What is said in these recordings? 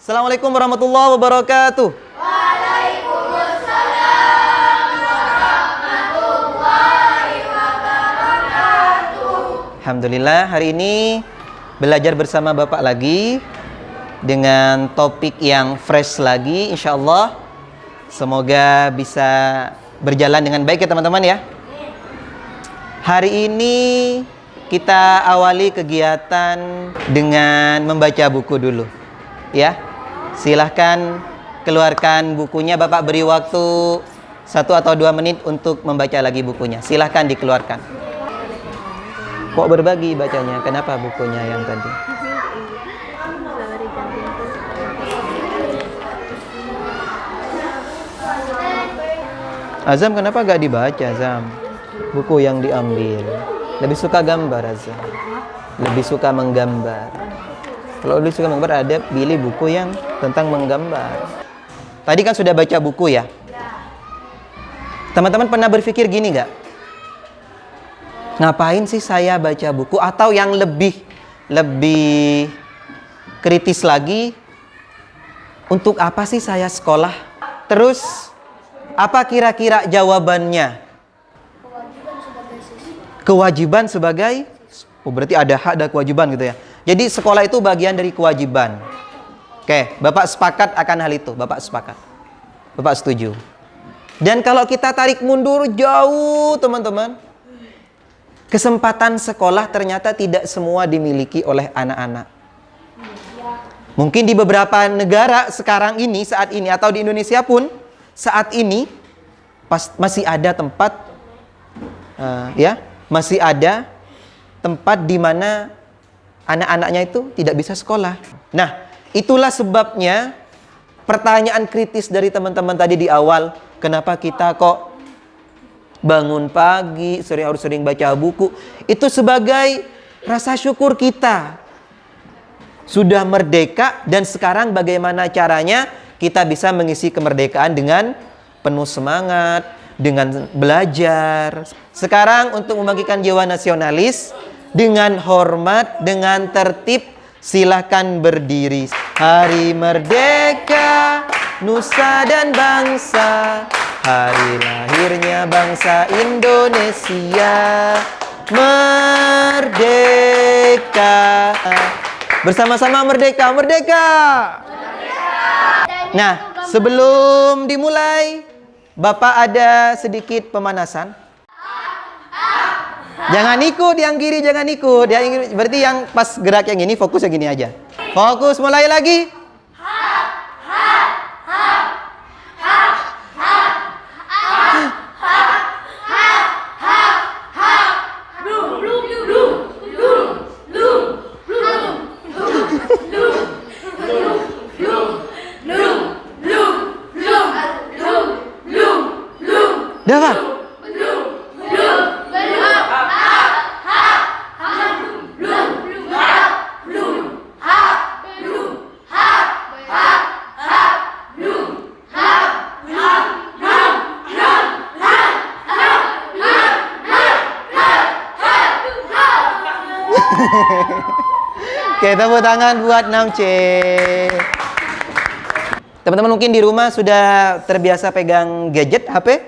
Assalamualaikum warahmatullahi wabarakatuh. Waalaikumsalam warahmatullahi wabarakatuh. Alhamdulillah, hari ini belajar bersama Bapak lagi dengan topik yang fresh lagi, insya Allah. Semoga bisa berjalan dengan baik ya teman-teman ya. Hari ini kita awali kegiatan dengan membaca buku dulu ya. Silahkan keluarkan bukunya, Bapak beri waktu 1 atau 2 menit untuk membaca lagi bukunya. Silahkan dikeluarkan. Kok berbagi bacanya? Kenapa bukunya yang tadi? Azam, kenapa gak dibaca, Azam? Buku yang diambil. Lebih suka gambar, Azam. Lebih suka menggambar. Kalau lebih suka menggambar, ada pilih buku yang tentang menggambar. Tadi kan sudah baca buku ya? Teman-teman pernah berpikir gini gak? Ngapain sih saya baca buku? Atau yang lebih kritis lagi, untuk apa sih saya sekolah? Terus apa kira-kira jawabannya? Kewajiban sebagai berarti ada hak dan kewajiban gitu ya. Jadi sekolah itu bagian dari kewajiban. Oke, Bapak sepakat akan hal itu. Bapak sepakat. Bapak setuju. Dan kalau kita tarik mundur jauh teman-teman, kesempatan sekolah ternyata tidak semua dimiliki oleh anak-anak. Mungkin di beberapa negara sekarang ini, saat ini, atau di Indonesia pun saat ini masih ada tempat masih ada tempat di mana anak-anaknya itu tidak bisa sekolah. Nah, itulah sebabnya pertanyaan kritis dari teman-teman tadi di awal, kenapa kita kok bangun pagi, harus sering baca buku? Itu sebagai rasa syukur kita sudah merdeka, dan sekarang bagaimana caranya kita bisa mengisi kemerdekaan dengan penuh semangat, dengan belajar. Sekarang untuk membangkitkan jiwa nasionalis, dengan hormat, dengan tertib, silahkan berdiri. Hari merdeka, nusa dan bangsa, hari lahirnya bangsa Indonesia. Merdeka, bersama-sama merdeka, merdeka. Nah, sebelum dimulai, Bapak ada sedikit pemanasan. Jangan ikut yang kiri, jangan ikut. Berarti yang pas gerak yang ini, fokus yang gini aja. Fokus, mulai lagi. Dah, Pak? Oke, tepuk tangan buat 6C. Teman-teman mungkin di rumah sudah terbiasa pegang gadget, HP?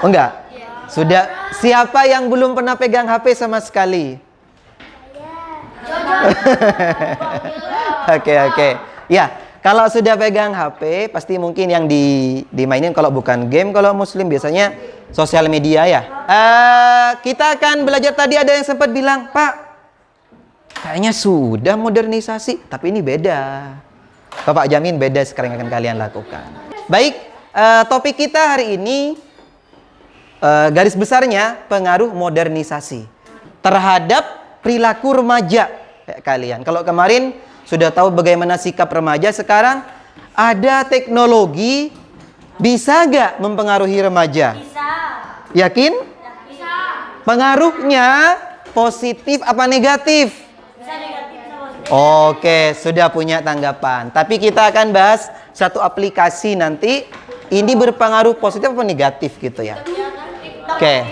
Oh enggak? Sudah. Siapa yang belum pernah pegang HP sama sekali? Oke. Ya, kalau sudah pegang HP, pasti mungkin yang dimainin kalau bukan game, kalau muslim biasanya sosial media ya. Kita akan belajar, tadi ada yang sempat bilang, Pak, kayaknya sudah modernisasi, tapi ini beda. Bapak jamin beda sekarang yang akan kalian lakukan. Baik, topik kita hari ini, garis besarnya pengaruh modernisasi terhadap perilaku remaja kalian. Kalau kemarin sudah tahu bagaimana sikap remaja, sekarang ada teknologi, bisa nggak mempengaruhi remaja? Bisa. Yakin? Bisa. Pengaruhnya positif apa negatif? Bisa negatif sama positif. Oke, sudah punya tanggapan. Tapi kita akan bahas satu aplikasi nanti. Ini berpengaruh positif apa negatif gitu ya? Oke.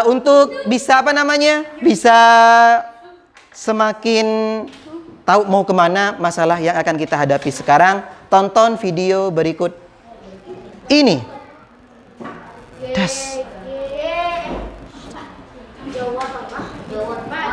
Untuk bisa bisa semakin tahu mau kemana masalah yang akan kita hadapi sekarang, tonton video berikut ini. Das. Jawab apa? Jawab Pak.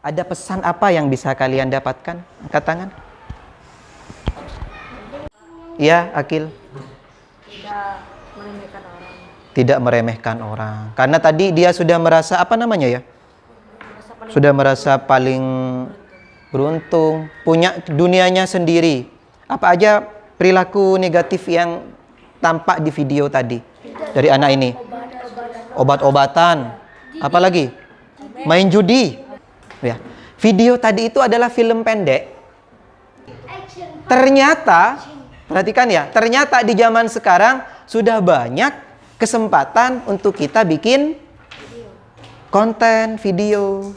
Ada pesan apa yang bisa kalian dapatkan? Angkat tangan. Ya, Akil. Tidak meremehkan orang. Karena tadi dia sudah merasa, apa namanya ya? Sudah merasa paling beruntung. Punya dunianya sendiri. Apa aja perilaku negatif yang tampak di video tadi? Dari anak ini. Obat-obatan. Apa lagi? Main judi. Ya. Video tadi itu adalah film pendek. Ternyata, perhatikan ya, ternyata di zaman sekarang sudah banyak kesempatan untuk kita bikin konten video.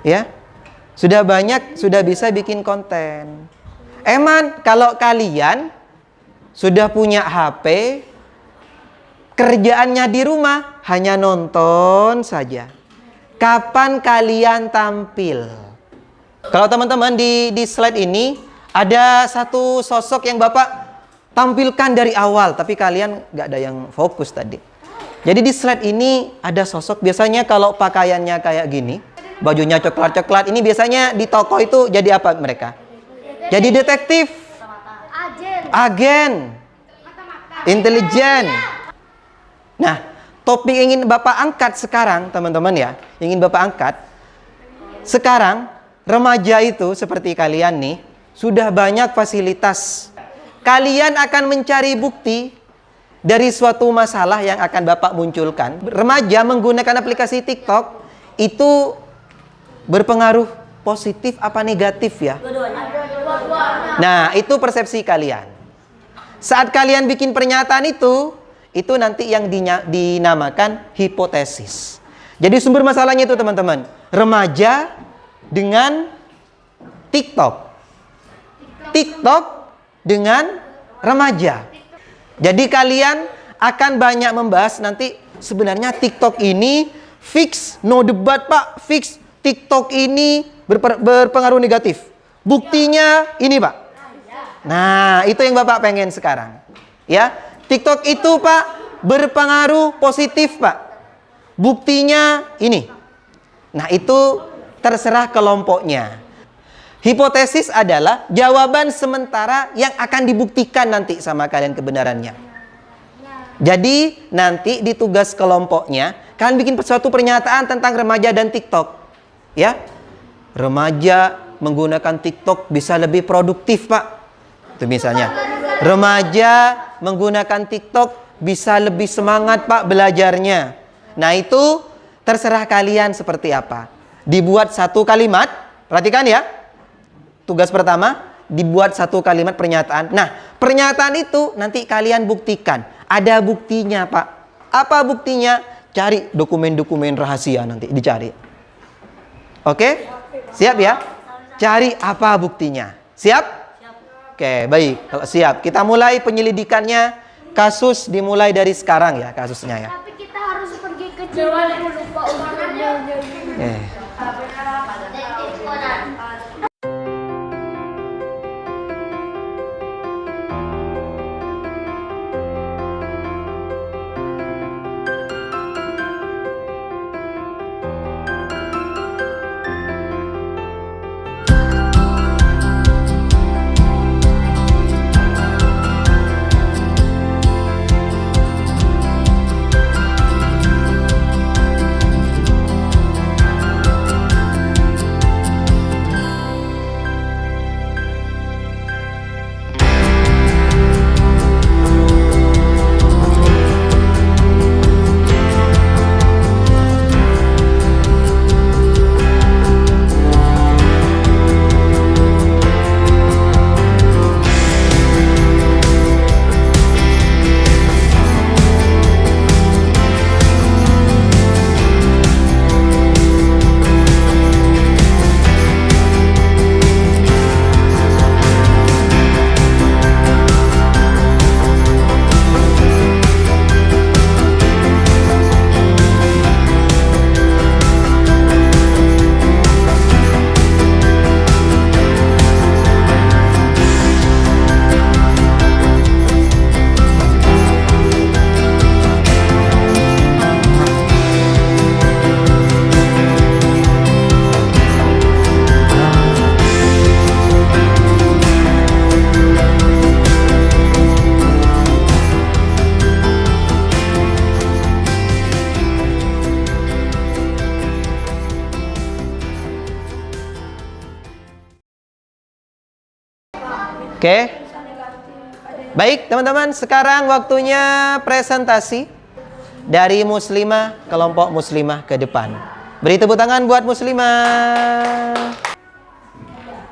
Ya. Sudah banyak, sudah bisa bikin konten. Emang kalau kalian sudah punya HP, kerjaannya di rumah hanya nonton saja. Kapan kalian tampil? Kalau teman-teman di slide ini ada satu sosok yang Bapak tampilkan dari awal, tapi kalian nggak ada yang fokus tadi. Jadi di slide ini ada sosok, biasanya kalau pakaiannya kayak gini, bajunya coklat-coklat, ini biasanya di toko itu jadi apa mereka? Jadi detektif, agen, intelijen. Nah, topik yang ingin Bapak angkat sekarang, teman-teman ya, ingin Bapak angkat. Sekarang, remaja itu seperti kalian nih, sudah banyak fasilitas. Kalian akan mencari bukti dari suatu masalah yang akan Bapak munculkan. Remaja menggunakan aplikasi TikTok, itu berpengaruh positif apa negatif ya? Nah, itu persepsi kalian. Saat kalian bikin pernyataan itu nanti yang dinamakan hipotesis. Jadi sumber masalahnya itu teman-teman, remaja dengan TikTok. TikTok dengan remaja. Jadi kalian akan banyak membahas nanti sebenarnya TikTok ini fix, no debat Pak, fix TikTok ini berpengaruh negatif. Buktinya ini Pak. Nah, itu yang Bapak pengen sekarang. Ya. TikTok itu Pak berpengaruh positif Pak. Buktinya ini. Nah itu terserah kelompoknya. Hipotesis adalah jawaban sementara yang akan dibuktikan nanti sama kalian kebenarannya. Jadi nanti di tugas kelompoknya kalian bikin suatu pernyataan tentang remaja dan TikTok. Ya, remaja menggunakan TikTok bisa lebih produktif Pak. Itu misalnya. Remaja menggunakan TikTok bisa lebih semangat Pak belajarnya. Nah itu terserah kalian seperti apa. Dibuat satu kalimat, perhatikan ya. Tugas pertama, dibuat satu kalimat pernyataan. Nah pernyataan itu nanti kalian buktikan. Ada buktinya Pak. Apa buktinya? Cari dokumen-dokumen rahasia nanti dicari. Oke? Siap ya? Cari apa buktinya. Siap? Oke, baik. Kalau siap, kita mulai penyelidikannya. Kasus dimulai dari sekarang ya, kasusnya ya. Tapi kita harus pergi ke Cirebon lupa uangnya. Detektif Conan. Oke. Baik, teman-teman, sekarang waktunya presentasi dari muslimah, kelompok muslimah ke depan. Beri tepuk tangan buat muslimah.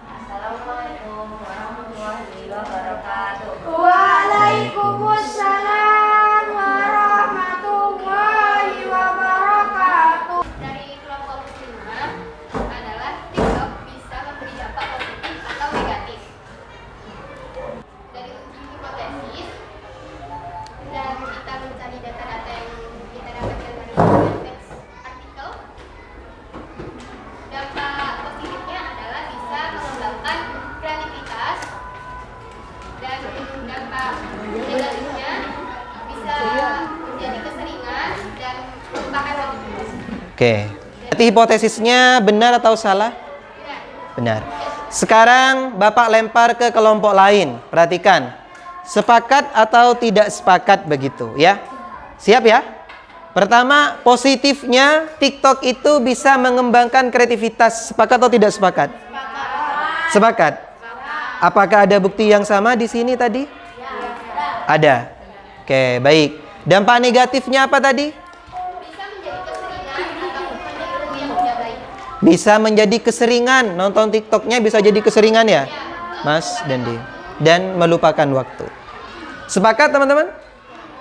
Assalamualaikum warahmatullahi wabarakatuh. Waalaikumsalam warahmatullahi wabarakatuh. Dari kelompok muslimah adalah TikTok bisa memberi dampak positif atau negatif. Dari uji hipotesis dan kita mencari data-data yang kita dapatkan dari teks artikel, dampak positifnya adalah bisa mengembangkan kreativitas, dan dampak negatifnya bisa menjadi keseringan dan melupakan waktu. Oke. Berarti hipotesisnya benar atau salah? Benar. Sekarang Bapak lempar ke kelompok lain. Perhatikan. Sepakat atau tidak sepakat begitu ya. Siap ya? Pertama, positifnya TikTok itu bisa mengembangkan kreativitas. Sepakat atau tidak sepakat? Sepakat. Apakah ada bukti yang sama di sini tadi? Ada. Oke, baik. Dampak negatifnya apa tadi? Bisa menjadi keseringan ataupun meniru yang tidak baik. Bisa menjadi keseringan. Nonton TikToknya bisa jadi keseringan ya, Mas Dandi. Dan melupakan waktu. Sepakat teman-teman?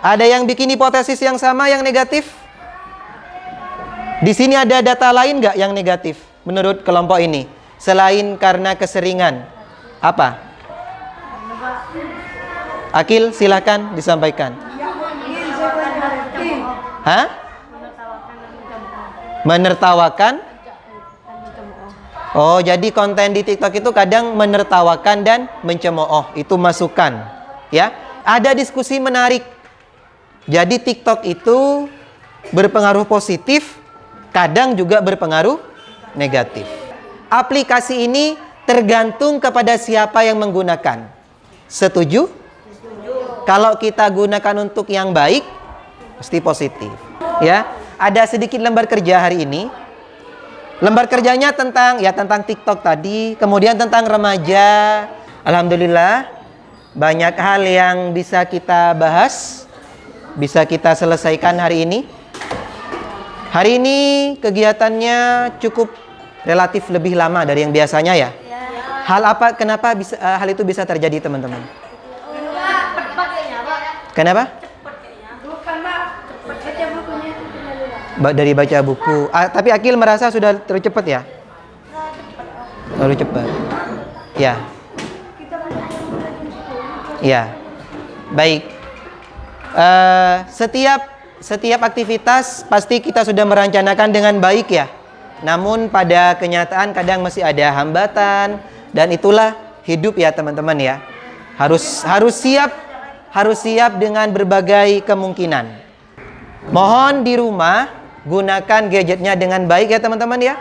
Ada yang bikin hipotesis yang sama yang negatif? Di sini ada data lain nggak yang negatif menurut kelompok ini? Selain karena keseringan. Apa? Akil, silakan disampaikan. Hah? Menertawakan? Oh, jadi konten di TikTok itu kadang menertawakan dan mencemooh. Itu masukan, ya. Ada diskusi menarik. Jadi TikTok itu berpengaruh positif, kadang juga berpengaruh negatif. Aplikasi ini tergantung kepada siapa yang menggunakan. Setuju? Kalau kita gunakan untuk yang baik, pasti positif. Ya, ada sedikit lembar kerja hari ini. Lembar kerjanya tentang TikTok tadi, kemudian tentang remaja. Alhamdulillah, banyak hal yang bisa kita bahas, bisa kita selesaikan hari ini. Hari ini kegiatannya cukup relatif lebih lama dari yang biasanya ya. Kenapa hal itu bisa terjadi teman-teman? Kenapa? Dari baca buku. Tapi Akil merasa sudah terlalu cepat ya? Terlalu cepat. Ya. Ya. Baik. Setiap aktivitas pasti kita sudah merencanakan dengan baik ya. Namun pada kenyataan kadang masih ada hambatan, dan itulah hidup ya teman-teman ya. Harus siap dengan berbagai kemungkinan. Mohon di rumah gunakan gadgetnya dengan baik ya teman-teman ya.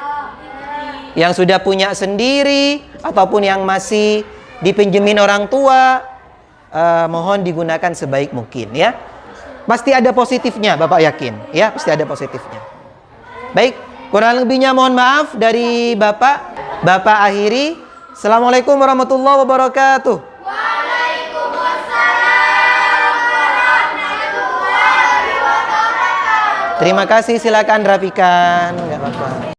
Yang sudah punya sendiri ataupun yang masih dipinjemin orang tua, mohon digunakan sebaik mungkin ya. Pasti ada positifnya, Bapak yakin ya, pasti ada positifnya. Baik, kurang lebihnya mohon maaf dari Bapak. Bapak akhiri. Assalamualaikum warahmatullahi wabarakatuh. Terima kasih, silakan rapikan. Enggak apa-apa.